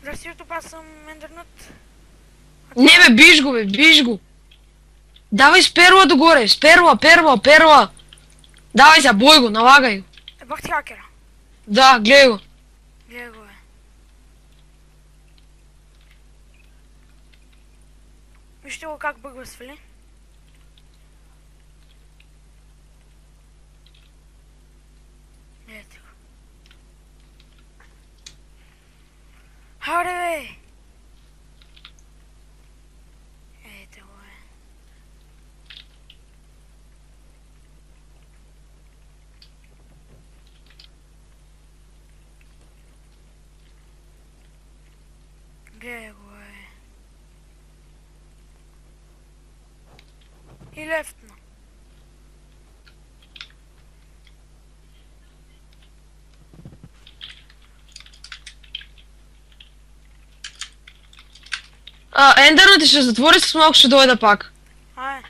Здрасти, YouTube, аз съм Ендернут. Не бе, биш го бе, биш го. Давай с перла догоре, с перла. Давай се, бой го, налагай го. Бах ти хакера. Да, гледай го. Гледай го, бе. Вижте го как бъгва свали. Гледайте го. Хайде, бе! Ето го, бе. Гледай го, бе. И лефтна. Ендернут ще затвори, с малко ще дойда пак. Ай.